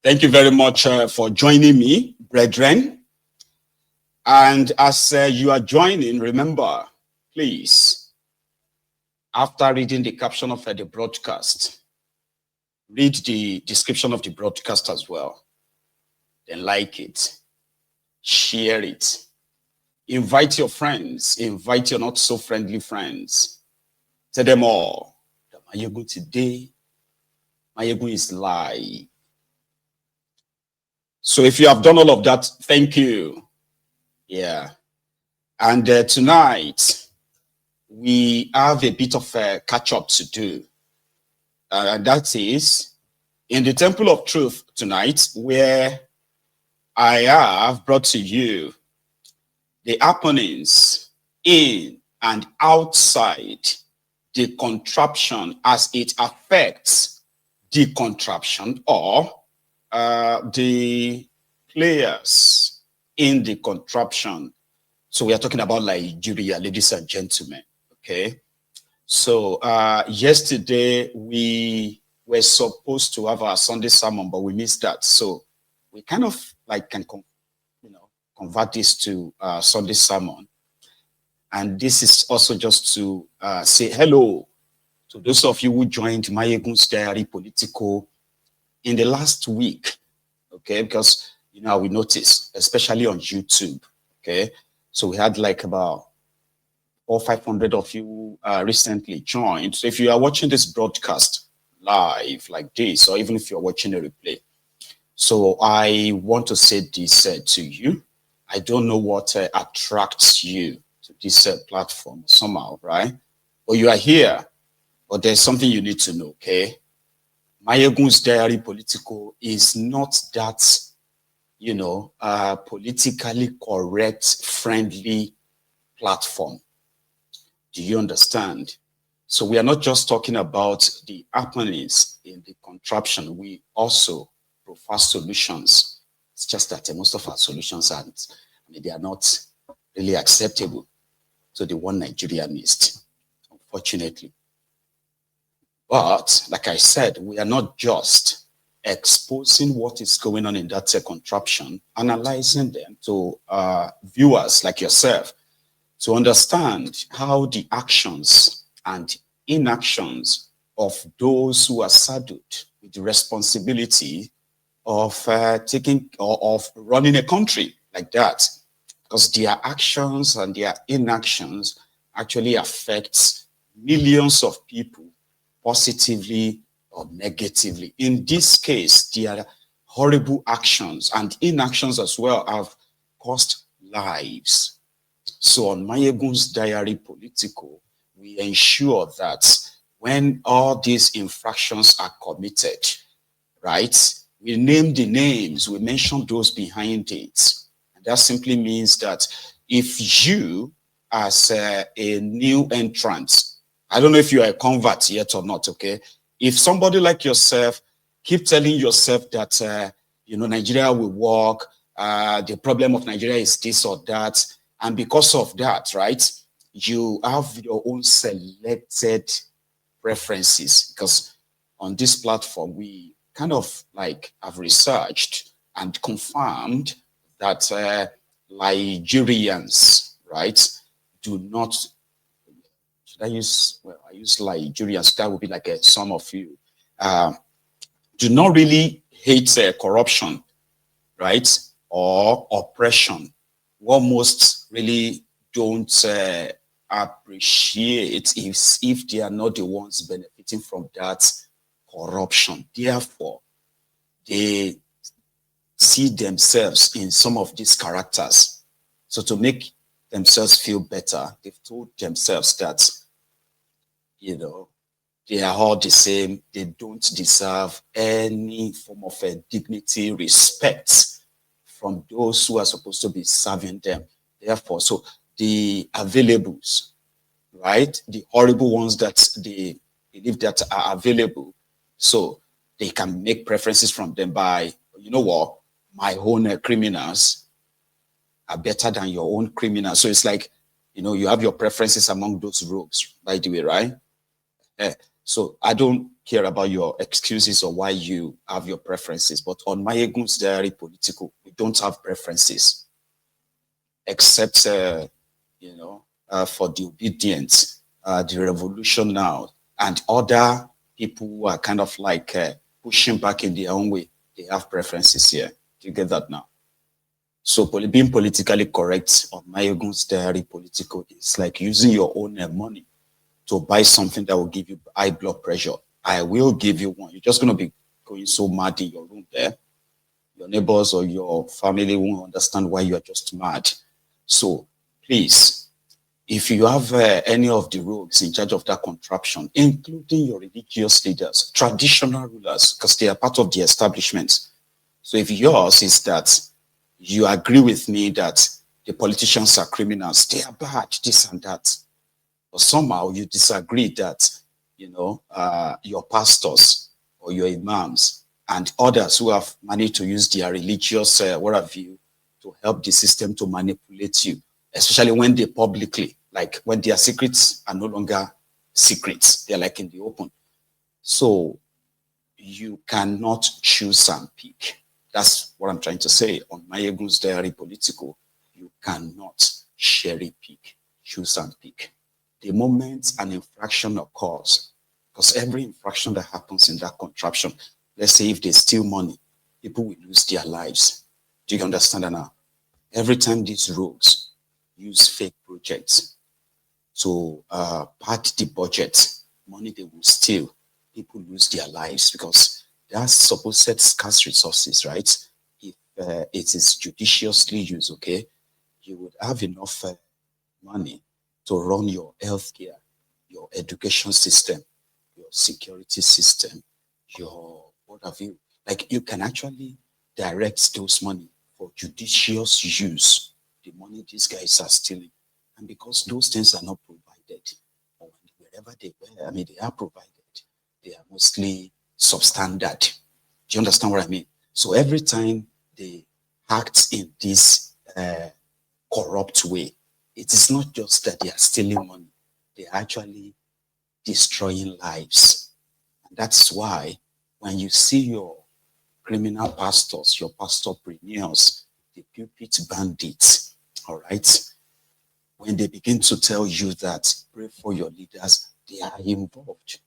Thank you very much for joining me, brethren. And as you are joining, remember, please, after reading the caption of the broadcast, read the description of the broadcast as well. Then like it, share it, invite your friends, invite your not so friendly friends. Tell them all that Mayegun today, Mayegun is live. So if you have done all of that, thank you. Yeah. And tonight, we have a bit of a catch-up to do. And that is in the Temple of Truth tonight, where I have brought to you the happenings in and outside the contraption as it affects the contraption or the players in the contraption. So we are talking about Nigeria, ladies and gentlemen. Okay. So yesterday we were supposed to have our Sunday sermon, but we missed that. So we kind of can convert this to Sunday sermon. And this is also just to say hello to those of you who joined Mayegun's Diary Political in the last week. Okay, because we noticed, especially on YouTube. Okay, so we had about 400 or 500 of you recently joined. So if you are watching this broadcast live like this, or even if you're watching a replay, so I want to say this to you. I don't know what attracts you to this platform somehow, right? But you are here, but there's something you need to know, okay? Mayegun's Diary Political is not that, politically correct, friendly platform. Do you understand? So we are not just talking about the happenings in the contraption. We also prefer solutions. It's just that most of our solutions aren't. They are not really acceptable to the one Nigeria needs, unfortunately. But like I said, we are not just exposing what is going on in that contraption, analyzing them to viewers like yourself to understand how the actions and inactions of those who are saddled with the responsibility of taking or of running a country like that, because their actions and their inactions actually affect millions of people positively or negatively. In this case, their horrible actions and inactions as well have cost lives. So on Mayegun's Diary Political, we ensure that when all these infractions are committed, right, we name the names, we mention those behind it. And that simply means that if you, as a new entrant, I don't know if you are a convert yet or not, okay? If somebody like yourself keep telling yourself that, Nigeria will work, the problem of Nigeria is this or that, and because of that, right, you have your own selected preferences, because on this platform, we kind of have researched and confirmed that Nigerians, right, do not, I use Nigerians, that would be some of you, do not really hate corruption, right, or oppression. What most really don't appreciate is if they are not the ones benefiting from that corruption. Therefore, they see themselves in some of these characters. So to make themselves feel better, they've told themselves that they are all the same. They don't deserve any form of dignity, respect from those who are supposed to be serving them. Therefore, so the availables, right? The horrible ones that they believe that are available, so they can make preferences from them by, my own criminals are better than your own criminals. So it's you have your preferences among those rogues, by the way, right? So I don't care about your excuses or why you have your preferences, but on Mayegun's Diary Political, we don't have preferences except, for the obedient, the revolution now, and other people who are kind of like pushing back in their own way. They have preferences here. Do you get that now? So being politically correct on Mayegun's Diary Political is like using your own money to buy something that will give you high blood pressure. I will give you one. You're just going to be going so mad in your room there. Your neighbors or your family won't understand why you're just mad. So please, if you have any of the rogues in charge of that contraption, including your religious leaders, traditional rulers, because they are part of the establishment. So if yours is that you agree with me that the politicians are criminals, they are bad, this and that, or somehow you disagree that, your pastors or your imams and others who have managed to use their religious worldview to help the system to manipulate you, especially when they publicly, like when their secrets are no longer secrets, they're like in the open. So you cannot choose and pick. That's what I'm trying to say. On Mayegun's Diary Political, you cannot cherry pick, choose and pick. The moment an infraction occurs, because every infraction that happens in that contraption, let's say if they steal money, people will lose their lives. Do you understand that now? Every time these rogues use fake projects to pad the budget, money they will steal, people lose their lives because that's supposed scarce resources, right? If it is judiciously used, okay, you would have enough money to run your healthcare, your education system, your security system, your what have you. Like you can actually direct those money for judicious use. The money these guys are stealing. And because those things are not provided, or wherever they were, I mean, they are provided, they are mostly substandard. Do you understand what I mean? So every time they act in this corrupt way, it is not just that they are stealing money, they are actually destroying lives. And that's why when you see your criminal pastors, your pastorpreneurs, the pulpit bandits, all right, when they begin to tell you that pray for your leaders, they are involved.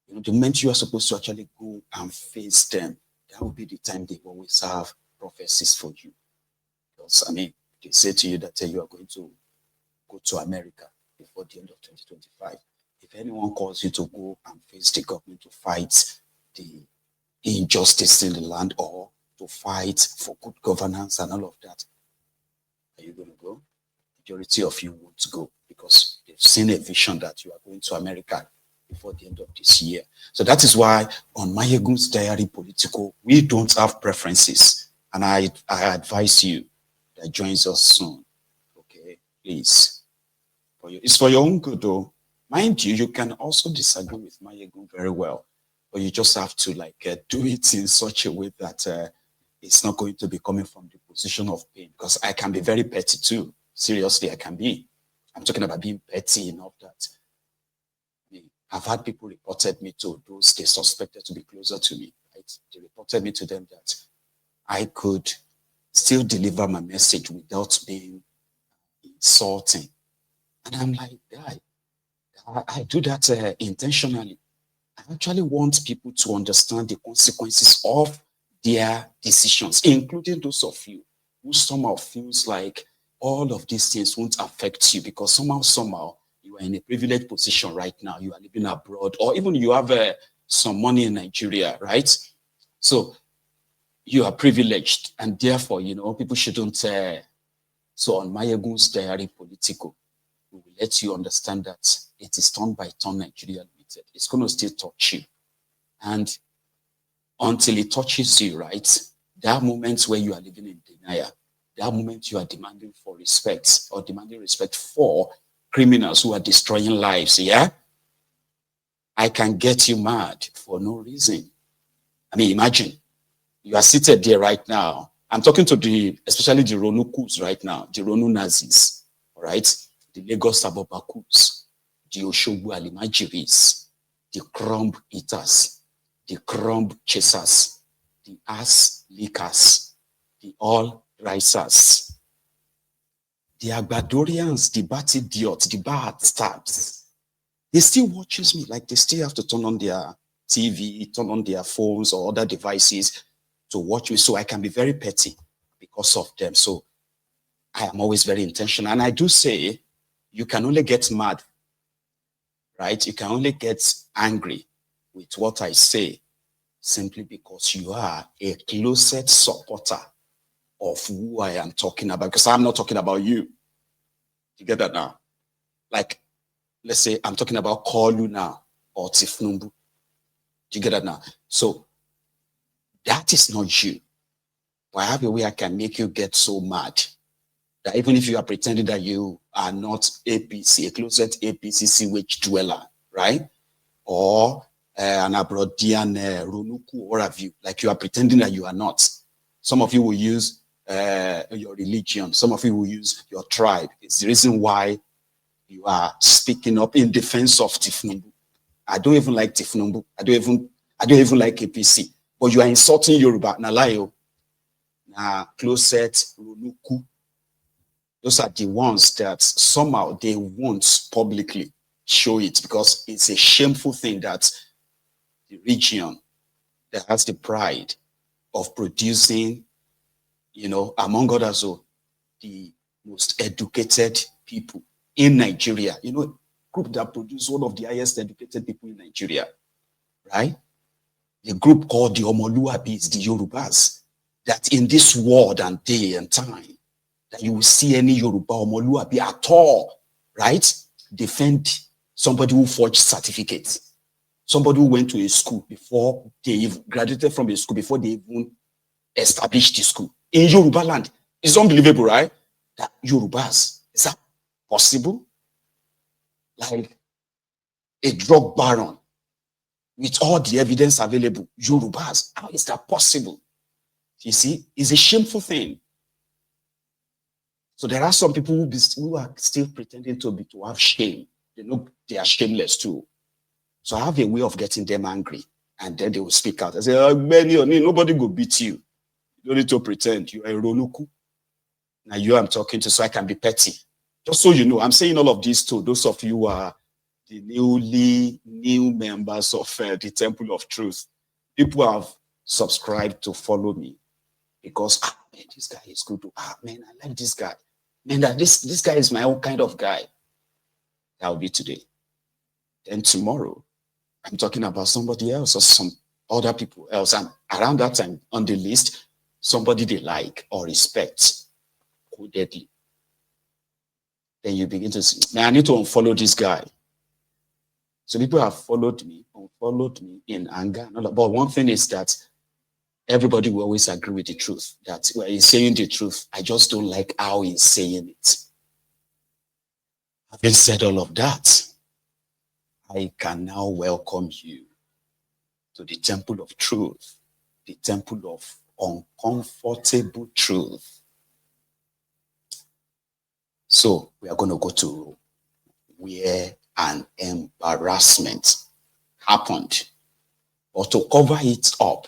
The moment you are supposed to actually go and face them, that will be the time they always have prophecies for you. Because, I mean, they say to you that you are going to go to America before the end of 2025. If anyone calls you to go and face the government to fight the injustice in the land or to fight for good governance and all of that, are you going to go? Majority of you won't go because they've seen a vision that you are going to America before the end of this year. So that is why on Mayegun's Diary Political, we don't have preferences. And I advise you that joins us soon. Okay, please. It's for your own good, though. Mind you, you can also disagree with Mayegun very well, but you just have to do it in such a way that it's not going to be coming from the position of pain. Because I can be very petty too. Seriously, I can be. I'm talking about being petty enough that I've had people reported me to those they suspected to be closer to me. Right? They reported me to them that I could still deliver my message without being insulting. And I'm like, guy, I do that intentionally. I actually want people to understand the consequences of their decisions, including those of you who somehow feels like all of these things won't affect you because somehow you are in a privileged position right now. You are living abroad, or even you have some money in Nigeria, right? So you are privileged, and therefore, people shouldn't. So on Mayegun's Diary Political, we will let you understand that it is turn by turn Nigeria Limited. It's going to still touch you. And until it touches you, right, that moment where you are living in denial, that moment you are demanding for respect or demanding respect for criminals who are destroying lives, yeah? I can get you mad for no reason. I mean, imagine you are seated there right now. I'm talking to especially the Ronukus right now, the Ronu Nazis, all right? The Lagos Abobakus, the Oshogbu Alimajiris, the crumb eaters, the crumb chasers, the ass lickers, the all risers, the Agbadorians, the bat idiots, the bad stabs. They still watches me, like they still have to turn on their TV, turn on their phones or other devices to watch me, so I can be very petty because of them. So I am always very intentional. And I do say, you can only get mad, right? You can only get angry with what I say simply because you are a closet supporter of who I am talking about, because I'm not talking about you. You get that now? Like, let's say I'm talking about Kolu now or Tinubu. Do you get that now? So that is not you. But I have a way I can make you get so mad that even if you are pretending that you are not APC, a closet APC sewage dweller, right? Or an Abrodian Ronuku, or have you, like you are pretending that you are not. Some of you will use your religion. Some of you will use your tribe. It's the reason why you are speaking up in defense of Tinubu. I don't even like Tinubu. I don't even like APC. But you are insulting Yoruba. Nalayo, na closet Ronuku. Those are the ones that somehow they won't publicly show it, because it's a shameful thing that the region that has the pride of producing, among others, the most educated people in Nigeria, group that produce one of the highest educated people in Nigeria, right? The group called the Omoluabis, the Yorubas, that in this world and day and time, that you will see any Yoruba Omoluabi at all, right? Defend somebody who forged certificates, somebody who went to a school before they even graduated from a school, before they even established the school in Yoruba land. It's unbelievable, right? That Yorubas, is that possible? Like a drug baron with all the evidence available, Yorubas, how is that possible? You see, it's a shameful thing. So there are some people who are still pretending to have shame. They know they are shameless too. So I have a way of getting them angry, and then they will speak out. I say, nobody will beat you. You don't need to pretend. You are a Ronuku. Now you I'm talking to, so I can be petty. Just so you know, I'm saying all of these to those of you who are the new members of the Temple of Truth. People have subscribed to follow me because, man, this guy is good. Man, I like this guy. Man, this guy is my own kind of guy. That will be today. Then tomorrow, I'm talking about somebody else or some other people else. And around that time on the list, somebody they like or respect. Codedly. Then you begin to say, man, I need to unfollow this guy. So people have unfollowed me in anger. But one thing is that everybody will always agree with the truth. That when he's saying the truth, I just don't like how he's saying it. Having said all of that, I can now welcome you to the Temple of Truth, the Temple of Uncomfortable Truth. So we are going to go to where an embarrassment happened. But to cover it up,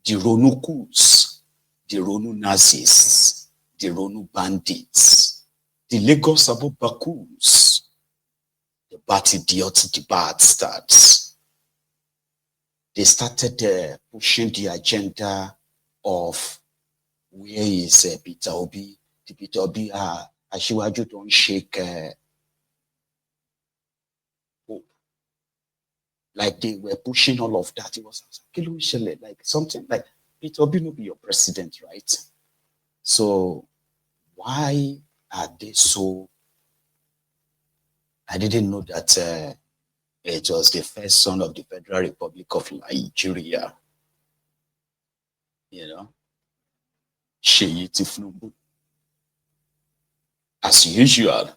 the Ronukus, the Ronu Nazis, the Ronu bandits, the Lagos Abubakus, the bad idiots, the bad starts. They started pushing the agenda of where is Peter Obi. The Peter Obi, Ashiwaju don't shake hope. Like they were pushing all of that. It was like something like Peter Obi will be your president, right? So why are they so? I didn't know that it was the first son of the Federal Republic of Nigeria. Seyi Tinubu. As usual,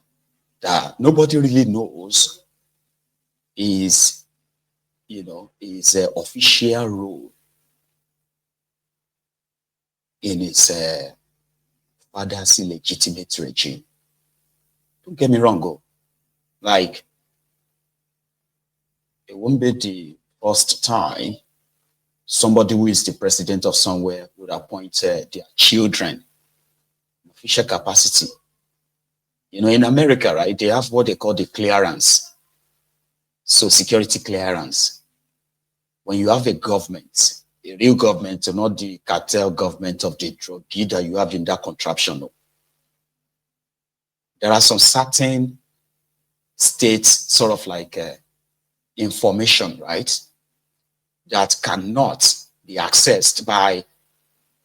that nobody really knows is, his official role in his father's illegitimate regime. Don't get me wrong, like it won't be the first time somebody who is the president of somewhere would appoint their children in official capacity. You know, in America, right, they have what they call the clearance. So security clearance. When you have a government, a real government, not the cartel government of the drug dealer you have in that contraption. No. There are some certain states, sort of like information, right, that cannot be accessed by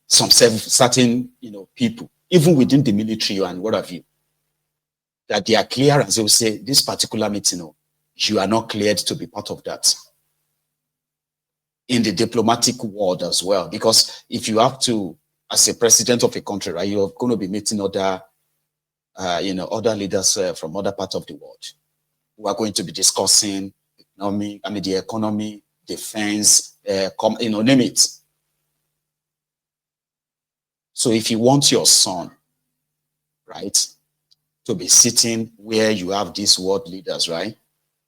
some certain, people, even within the military and what have you, that they are clearance. They will say, this particular meeting, you are not cleared to be part of that. In the diplomatic world as well, because if you have to, as a president of a country, right, you're going to be meeting other, other leaders from other parts of the world who are going to be discussing the economy, defense, name it. So if you want your son, right, to be sitting where you have these world leaders, right,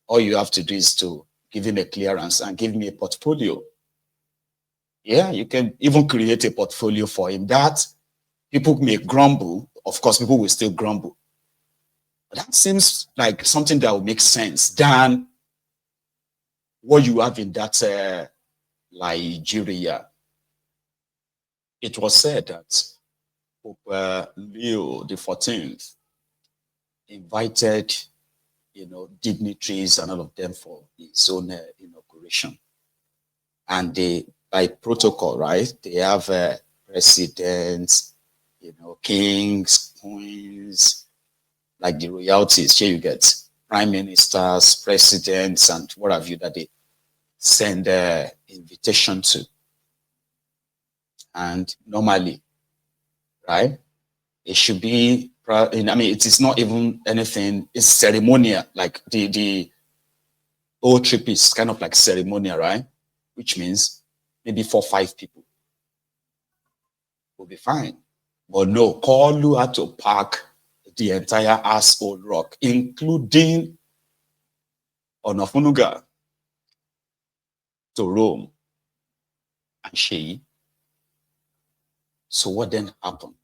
all you have to do is to give him a clearance and give me a portfolio. Yeah, you can even create a portfolio for him. That people may grumble. Of course, people will still grumble. But that seems like something that would make sense than what you have in that Nigeria. It was said that Pope Leo the 14th invited, dignitaries and all of them for his own inauguration. And they, by protocol, right, they have presidents, kings, queens, like the royalties. Here you get prime ministers, presidents, and what have you that they send an invitation to. And normally, right, it should be, it is not even anything, it's ceremonial. Like the whole trip is kind of like ceremonial, right? Which means maybe 4 or 5 people will be fine. But no, Kalu had to pack the entire asshole rock, including Onofunuga, to Rome and Seyi. So what then happened?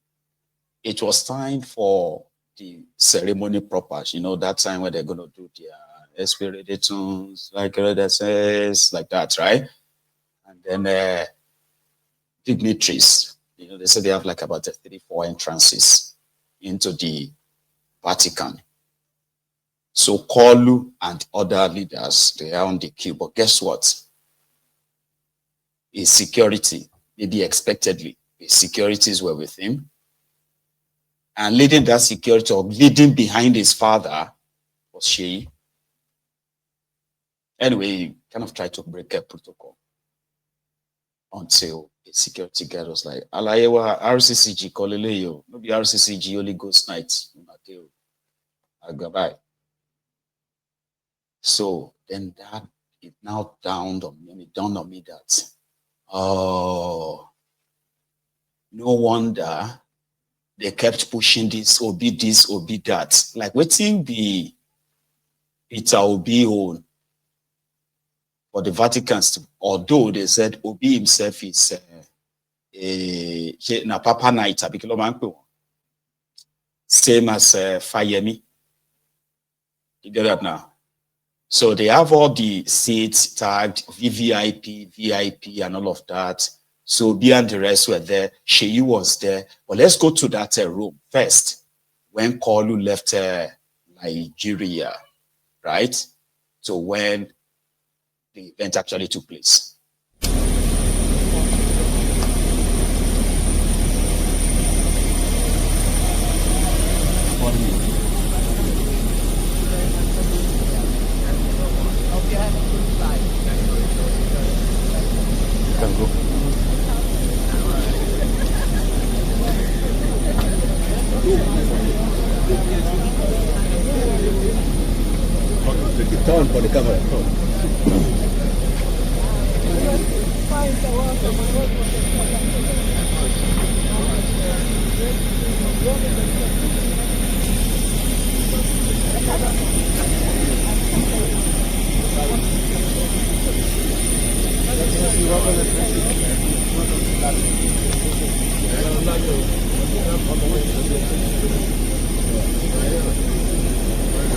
It was time for the ceremony proper. That time when they're going to do their expirations, like that, right? And then dignitaries, they say they have like about 3-4 entrances into the Vatican. So Kalu and other leaders, they are on the queue. But guess what? His security, maybe expectedly, his securities were with him. And leading that security, or leading behind his father, was Seyi. Anyway, he kind of tried to break a protocol until a security guard was like, Alayewa RCCG Koleleyo, maybe RCCG Holy Ghost night. Goodbye. So then that it now dawned on me that, oh, no wonder they kept pushing this, Obi that. Like waiting be Peter Obi own for the Vatican, although they said Obi himself is na Papa Night, same as Fayemi. You get that now? So they have all the seats tagged VVIP, VIP, and all of that. So Obi and the rest were there. Seyi was there. But let's go to that room first. When Kalu left Nigeria, right? So when the event actually took place. Can go. Turn for the camera.